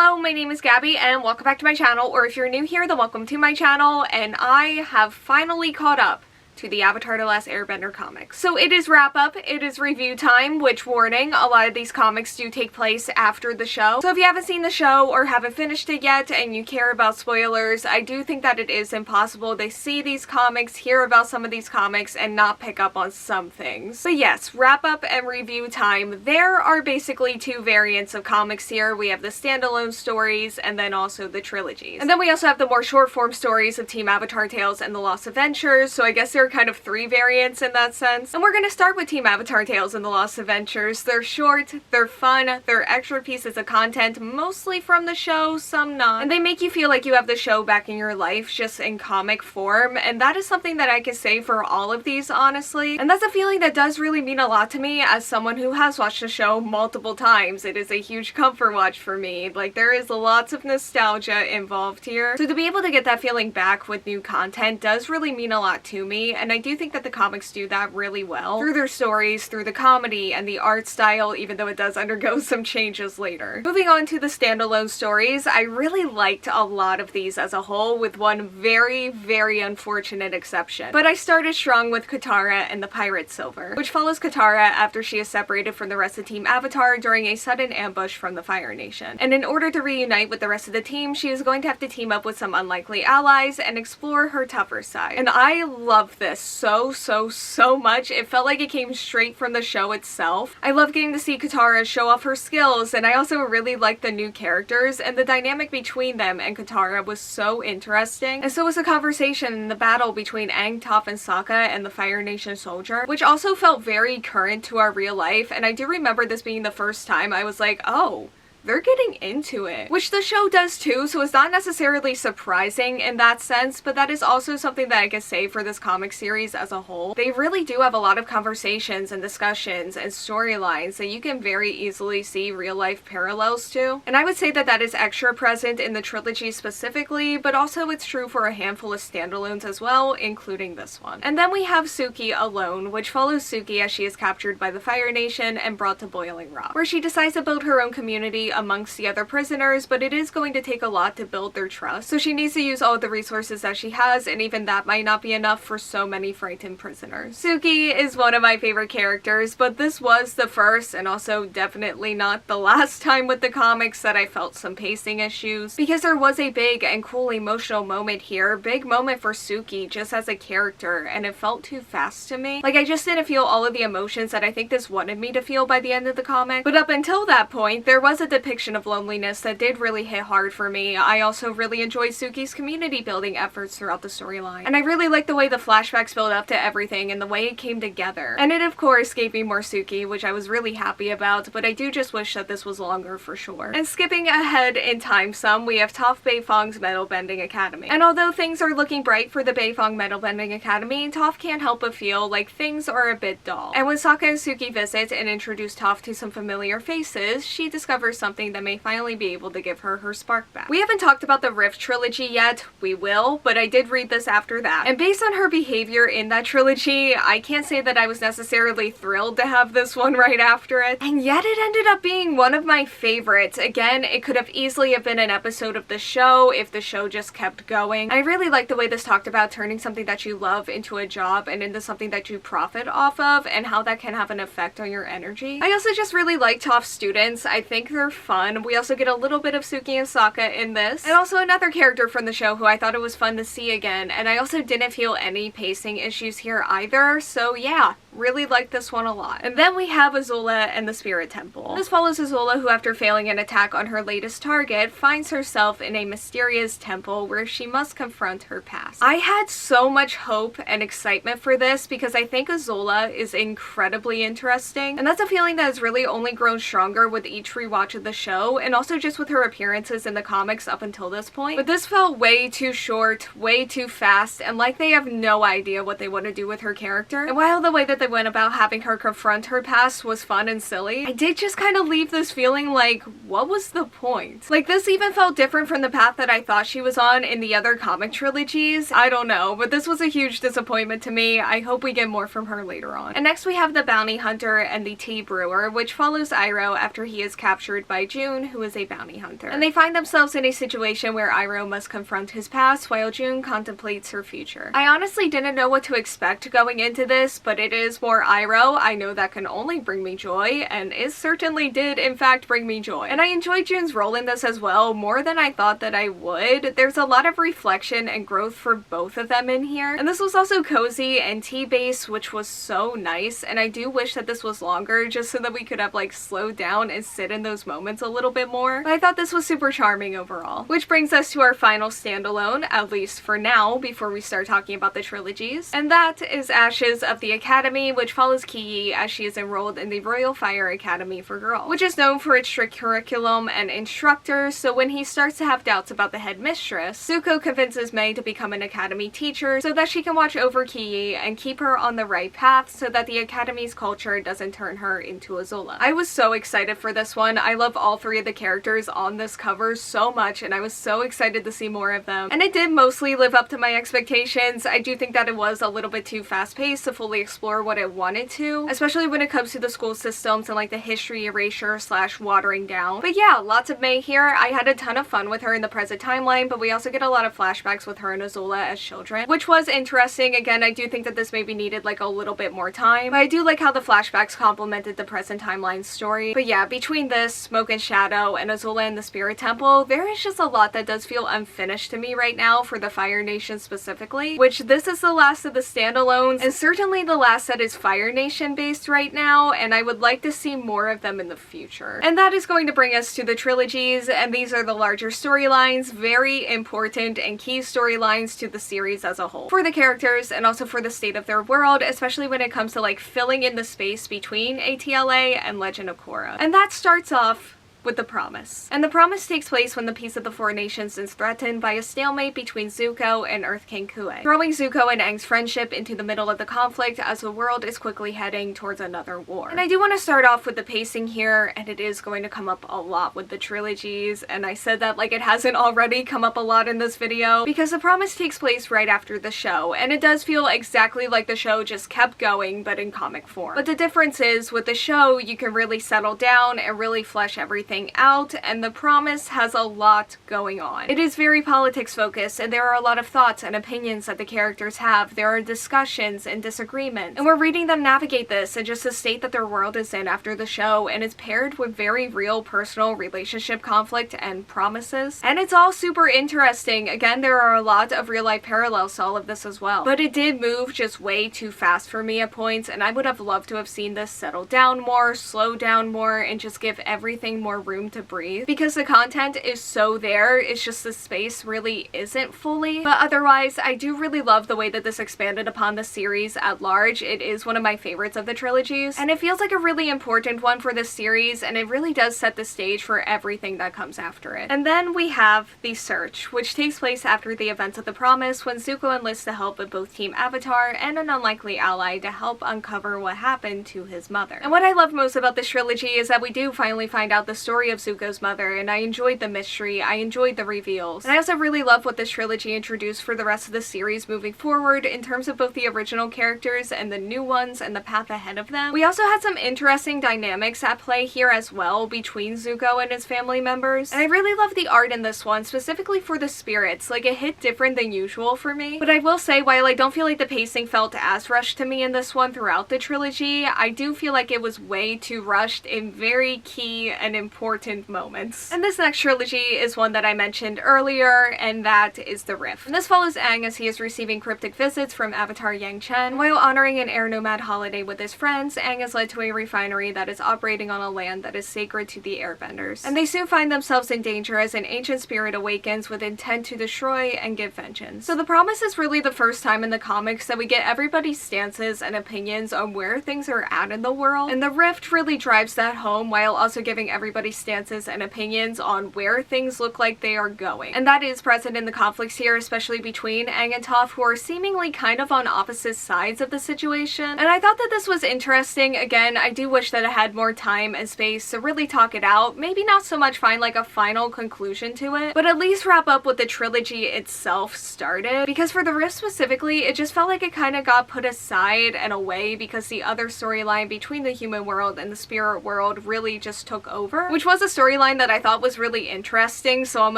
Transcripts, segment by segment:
Hello, my name is Gabby and welcome back to my channel, or if you're new here then welcome to my channel, and I have finally caught up to the Avatar: The Last Airbender comics. So it is wrap up, it is review time, which warning, a lot of these comics do take place after the show. So if you haven't seen the show or haven't finished it yet and you care about spoilers, I do think that it is impossible to see these comics, hear about some of these comics, and not pick up on some things. But yes, wrap up and review time. There are basically two variants of comics here. We have the standalone stories and then also the trilogies. And then we also have the more short form stories of Team Avatar Tales and the Lost Adventures, so I guess there are kind of three variants in that sense. And we're gonna start with Team Avatar Tales and the Lost Adventures. They're short, they're fun, they're extra pieces of content, mostly from the show, some not. And they make you feel like you have the show back in your life, just in comic form, and that is something that I can say for all of these, honestly. And that's a feeling that does really mean a lot to me as someone who has watched the show multiple times. It is a huge comfort watch for me. Like, there is lots of nostalgia involved here. So to be able to get that feeling back with new content does really mean a lot to me, and I do think that the comics do that really well through their stories, through the comedy and the art style, even though it does undergo some changes later. Moving on to the standalone stories, I really liked a lot of these as a whole, with one very, very unfortunate exception. But I started strong with Katara and the Pirate Silver, which follows Katara after she is separated from the rest of Team Avatar during a sudden ambush from the Fire Nation. And in order to reunite with the rest of the team, she is going to have to team up with some unlikely allies and explore her tougher side. And I love this so much. It felt like it came straight from the show itself. I love getting to see Katara show off her skills, and I also really like the new characters, and the dynamic between them and Katara was so interesting. And so was the conversation in the battle between Aang, Toph, and Sokka and the Fire Nation soldier, which also felt very current to our real life, and I do remember this being the first time I was like, oh, they're getting into it. Which the show does too, so it's not necessarily surprising in that sense, but that is also something that I can say for this comic series as a whole. They really do have a lot of conversations and discussions and storylines that you can very easily see real life parallels to. And I would say that that is extra present in the trilogy specifically, but also it's true for a handful of standalones as well, including this one. And then we have Suki Alone, which follows Suki as she is captured by the Fire Nation and brought to Boiling Rock, where she decides to build her own community amongst the other prisoners, but it is going to take a lot to build their trust. So she needs to use all of the resources that she has, and even that might not be enough for so many frightened prisoners. Suki is one of my favorite characters, but this was the first and also definitely not the last time with the comics that I felt some pacing issues, because there was a big and cool emotional moment here, big moment for Suki just as a character, and it felt too fast to me. Like, I just didn't feel all of the emotions that I think this wanted me to feel by the end of the comic. But up until that point, there was a depiction of loneliness that did really hit hard for me. I also really enjoyed Suki's community building efforts throughout the storyline, and I really liked the way the flashbacks built up to everything and the way it came together. And it of course gave me more Suki, which I was really happy about, but I do just wish that this was longer for sure. And skipping ahead in time some, we have Toph Beifong's Metal Bending Academy. And although things are looking bright for the Beifong Metal Bending Academy, Toph can't help but feel like things are a bit dull. And when Sokka and Suki visit and introduce Toph to some familiar faces, she discovers something that may finally be able to give her her spark back. We haven't talked about the Rift trilogy yet. We will, but I did read this after that. And based on her behavior in that trilogy, I can't say that I was necessarily thrilled to have this one right after it. And yet it ended up being one of my favorites. Again, it could have easily have been an episode of the show if the show just kept going. I really like the way this talked about turning something that you love into a job and into something that you profit off of, and how that can have an effect on your energy. I also just really like Toph's students. I think they're fun. We also get a little bit of Suki and Sokka in this, and also another character from the show who I thought it was fun to see again, and I also didn't feel any pacing issues here either, so yeah, really liked this one a lot. And then we have Azula and the Spirit Temple. This follows Azula, who after failing an attack on her latest target, finds herself in a mysterious temple where she must confront her past. I had so much hope and excitement for this because I think Azula is incredibly interesting, and that's a feeling that has really only grown stronger with each rewatch of the show, and also just with her appearances in the comics up until this point. But this felt way too short, way too fast, and like they have no idea what they want to do with her character. And while the way that the they went about having her confront her past was fun and silly, I did just kind of leave this feeling like, what was the point? Like, this even felt different from the path that I thought she was on in the other comic trilogies. I don't know, but this was a huge disappointment to me. I hope we get more from her later on. And next we have the bounty hunter and the tea brewer, which follows Iroh after he is captured by June, who is a bounty hunter. And they find themselves in a situation where Iroh must confront his past while June contemplates her future. I honestly didn't know what to expect going into this, but it is more Iroh. I know that can only bring me joy, and it certainly did in fact bring me joy. And I enjoyed June's role in this as well, more than I thought that I would. There's a lot of reflection and growth for both of them in here. And this was also cozy and tea-based, which was so nice, and I do wish that this was longer just so that we could have like slowed down and sit in those moments a little bit more. But I thought this was super charming overall. Which brings us to our final standalone, at least for now, before we start talking about the trilogies. And that is Ashes of the Academy, which follows Ki as she is enrolled in the Royal Fire Academy for Girls, which is known for its strict curriculum and instructors. So when he starts to have doubts about the headmistress, Zuko convinces Mei to become an academy teacher so that she can watch over Ki and keep her on the right path so that the academy's culture doesn't turn her into Azula. I was so excited for this one. I love all three of the characters on this cover so much, and I was so excited to see more of them. And it did mostly live up to my expectations. I do think that it was a little bit too fast-paced to fully explore what it wanted to, especially when it comes to the school systems and like the history erasure / watering down. But yeah, lots of Mei here. I had a ton of fun with her in the present timeline, but we also get a lot of flashbacks with her and Azula as children, which was interesting. Again, I do think that this maybe needed like a little bit more time, but I do like how the flashbacks complemented the present timeline story. But yeah, between this, Smoke and Shadow, and Azula and the Spirit Temple, there is just a lot that does feel unfinished to me right now for the Fire Nation specifically, which this is the last of the standalones, and certainly the last that is Fire Nation based right now, and I would like to see more of them in the future. And that is going to bring us to the trilogies, and these are the larger storylines, very important and key storylines to the series as a whole, for the characters and also for the state of their world, especially when it comes to like filling in the space between ATLA and Legend of Korra. And that starts off with the Promise. And the Promise takes place when the peace of the Four Nations is threatened by a stalemate between Zuko and Earth King Kue, throwing Zuko and Aang's friendship into the middle of the conflict as the world is quickly heading towards another war. And I do want to start off with the pacing here, and it is going to come up a lot with the trilogies, and I said that like it hasn't already come up a lot in this video, because the Promise takes place right after the show, and it does feel exactly like the show just kept going but in comic form. But the difference is, with the show, you can really settle down and really flesh everything out, and the Promise has a lot going on. It is very politics focused, and there are a lot of thoughts and opinions that the characters have. There are discussions and disagreements, and we're reading them navigate this and just the state that their world is in after the show, and it's paired with very real personal relationship conflict and promises. And it's all super interesting. Again, there are a lot of real life parallels to all of this as well. But it did move just way too fast for me at points, and I would have loved to have seen this settle down more, slow down more, and just give everything more room to breathe, because the content is so there, it's just the space really isn't fully. But otherwise, I do really love the way that this expanded upon the series at large. It is one of my favorites of the trilogies, and it feels like a really important one for this series, and it really does set the stage for everything that comes after it. And then we have The Search, which takes place after the events of the Promise, when Zuko enlists the help of both Team Avatar and an unlikely ally to help uncover what happened to his mother. And what I love most about this trilogy is that we do finally find out the story of Zuko's mother, and I enjoyed the mystery, I enjoyed the reveals, and I also really love what this trilogy introduced for the rest of the series moving forward in terms of both the original characters and the new ones and the path ahead of them. We also had some interesting dynamics at play here as well between Zuko and his family members, and I really love the art in this one, specifically for the spirits. Like, it hit different than usual for me, but I will say, while I don't feel like the pacing felt as rushed to me in this one throughout the trilogy, I do feel like it was way too rushed in very key and important moments. And this next trilogy is one that I mentioned earlier, and that is The Rift. And this follows Aang as he is receiving cryptic visits from Avatar Yang Chen. While honoring an air nomad holiday with his friends, Aang is led to a refinery that is operating on a land that is sacred to the airbenders. And they soon find themselves in danger as an ancient spirit awakens with intent to destroy and give vengeance. So The Promise is really the first time in the comics that we get everybody's stances and opinions on where things are at in the world, and The Rift really drives that home while also giving everybody everybody's stances and opinions on where things look like they are going. And that is present in the conflicts here, especially between Aang and Toph, who are seemingly kind of on opposite sides of the situation. And I thought that this was interesting. Again, I do wish that it had more time and space to really talk it out. Maybe not so much find like a final conclusion to it, but at least wrap up what the trilogy itself started. Because for the Rift specifically, it just felt like it kind of got put aside and away because the other storyline between the human world and the spirit world really just took over, which was a storyline that I thought was really interesting, so I'm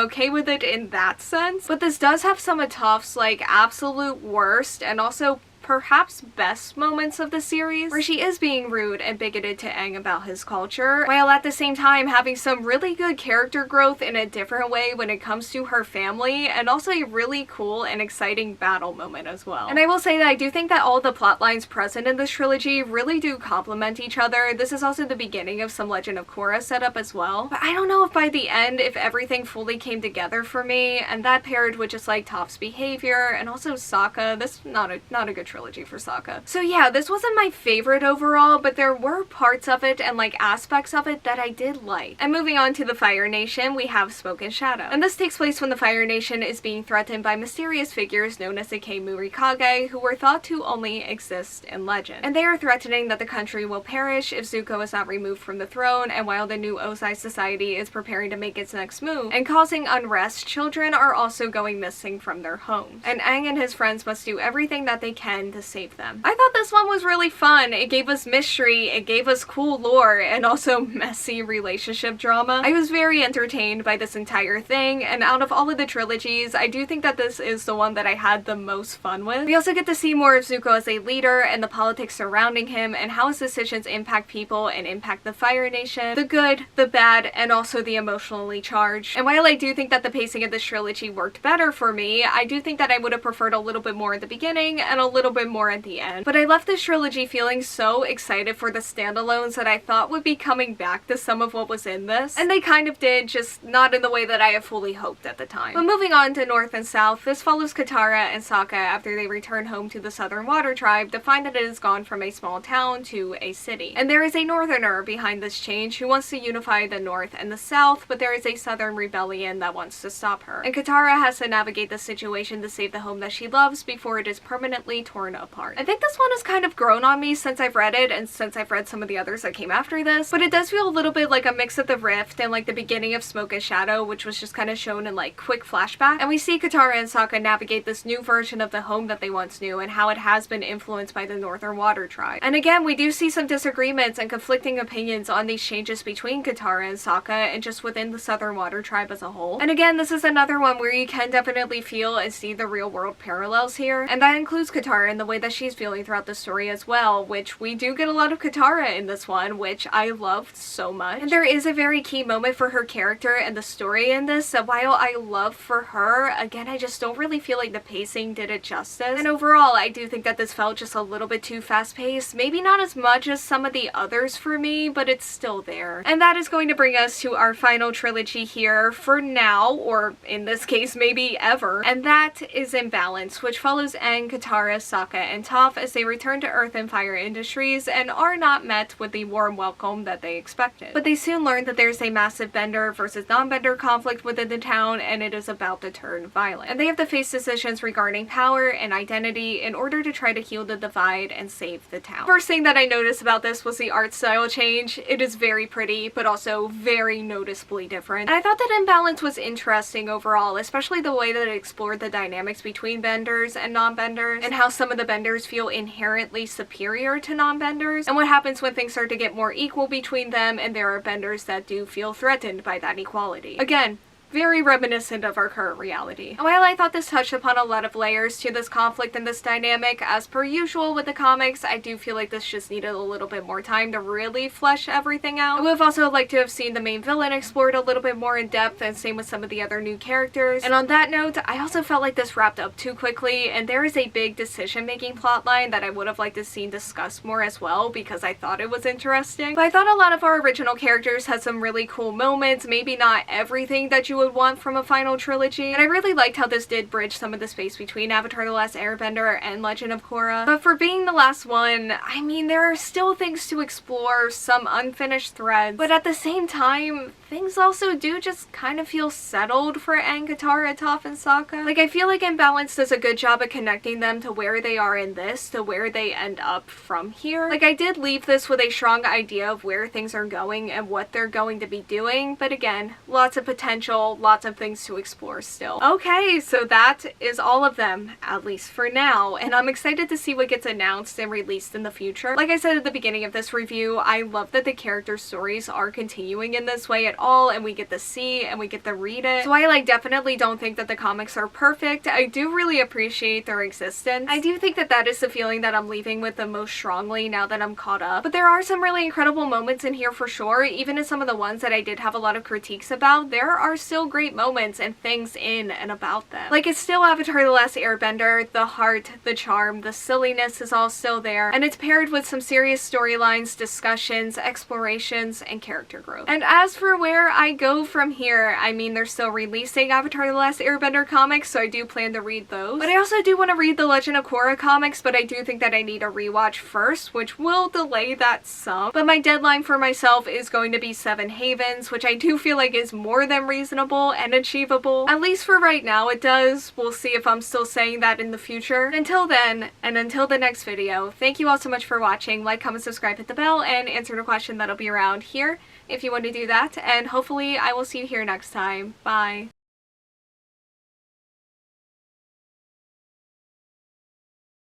okay with it in that sense. But this does have some of Toph's like absolute worst and also perhaps best moments of the series, where she is being rude and bigoted to Aang about his culture, while at the same time having some really good character growth in a different way when it comes to her family, and also a really cool and exciting battle moment as well. And I will say that I do think that all the plot lines present in this trilogy really do complement each other. This is also the beginning of some Legend of Korra setup as well, but I don't know if by the end if everything fully came together for me, and that paired with just like Toph's behavior and also Sokka. This not a good trilogy for Sokka. So yeah, this wasn't my favorite overall, but there were parts of it and like aspects of it that I did like. And moving on to the Fire Nation, we have Smoke and Shadow. And this takes place when the Fire Nation is being threatened by mysterious figures known as the Kei-Murikage, who were thought to only exist in legend. And they are threatening that the country will perish if Zuko is not removed from the throne, and while the new Ozai society is preparing to make its next move and causing unrest, children are also going missing from their homes. And Aang and his friends must do everything that they can to save them. I thought this one was really fun. It gave us mystery, it gave us cool lore, and also messy relationship drama. I was very entertained by this entire thing, and out of all of the trilogies, I do think that this is the one that I had the most fun with. We also get to see more of Zuko as a leader and the politics surrounding him and how his decisions impact people and impact the Fire Nation, the good, the bad, and also the emotionally charged. And while I do think that the pacing of this trilogy worked better for me, I do think that I would have preferred a little bit more at the beginning and a little bit more at the end. But I left this trilogy feeling so excited for the standalones that I thought would be coming back to some of what was in this. And they kind of did, just not in the way that I had fully hoped at the time. But moving on to North and South, this follows Katara and Sokka after they return home to the Southern Water Tribe to find that it has gone from a small town to a city. And there is a Northerner behind this change who wants to unify the North and the South, but there is a Southern rebellion that wants to stop her. And Katara has to navigate the situation to save the home that she loves before it is permanently torn apart. I think this one has kind of grown on me since I've read it and since I've read some of the others that came after this, but it does feel a little bit like a mix of the Rift and like the beginning of Smoke and Shadow, which was just kind of shown in like quick flashback. And we see Katara and Sokka navigate this new version of the home that they once knew and how it has been influenced by the Northern Water Tribe. And again, we do see some disagreements and conflicting opinions on these changes between Katara and Sokka and just within the Southern Water Tribe as a whole. And again, this is another one where you can definitely feel and see the real world parallels here, and that includes Katara and the way that she's feeling throughout the story as well, which we do get a lot of Katara in this one, which I loved so much. And there is a very key moment for her character and the story in this, so while I love for her, again, I just don't really feel like the pacing did it justice. And overall, I do think that this felt just a little bit too fast-paced, maybe not as much as some of the others for me, but it's still there. And that is going to bring us to our final trilogy here for now, or in this case, maybe ever, and that is Imbalance, which follows Aang, Katara, Sokka, and Toph as they return to Earth and Fire Industries and are not met with the warm welcome that they expected. But they soon learn that there's a massive bender versus non-bender conflict within the town, and it is about to turn violent. And they have to face decisions regarding power and identity in order to try to heal the divide and save the town. First thing that I noticed about this was the art style change. It is very pretty, but also very noticeably different. And I thought that Imbalance was interesting overall, especially the way that it explored the dynamics between benders and non-benders, and how some of the benders feel inherently superior to non-benders, and what happens when things start to get more equal between them and there are benders that do feel threatened by that equality. Again, very reminiscent of our current reality. And while I thought this touched upon a lot of layers to this conflict and this dynamic, as per usual with the comics, I do feel like this just needed a little bit more time to really flesh everything out. I would have also liked to have seen the main villain explored a little bit more in depth, and same with some of the other new characters. And on that note, I also felt like this wrapped up too quickly, and there is a big decision-making plotline that I would have liked to see discussed more as well, because I thought it was interesting. But I thought a lot of our original characters had some really cool moments, maybe not everything that you would want from a final trilogy. And I really liked how this did bridge some of the space between Avatar: The Last Airbender and Legend of Korra. But for being the last one, I mean, there are still things to explore, some unfinished threads, but at the same time, things also do just kind of feel settled for Aang, Katara, Toph, and Sokka. Like, I feel like Imbalance does a good job of connecting them to where they are in this, to where they end up from here. Like, I did leave this with a strong idea of where things are going and what they're going to be doing, but again, lots of potential, lots of things to explore still. Okay, so that is all of them, at least for now, and I'm excited to see what gets announced and released in the future. Like I said at the beginning of this review, I love that the character stories are continuing in this way at all, and we get to see and we get to read it. So I definitely don't think that the comics are perfect. I do really appreciate their existence. I do think that that is the feeling that I'm leaving with the most strongly now that I'm caught up. But there are some really incredible moments in here for sure. Even in some of the ones that I did have a lot of critiques about, there are still great moments and things in and about them. Like, it's still Avatar: The Last Airbender. The heart, the charm, the silliness is all still there, and it's paired with some serious storylines, discussions, explorations, and character growth. And as for where I go from here, I mean, they're still releasing Avatar: The Last Airbender comics, so I do plan to read those. But I also do want to read the Legend of Korra comics, but I do think that I need a rewatch first, which will delay that some. But my deadline for myself is going to be Seven Havens, which I do feel like is more than reasonable and achievable. At least for right now it does. We'll see if I'm still saying that in the future. Until then, and until the next video, thank you all so much for watching. Like, comment, subscribe, hit the bell, and answer the question that'll be around here if you want to do that, and hopefully I will see you here next time. Bye.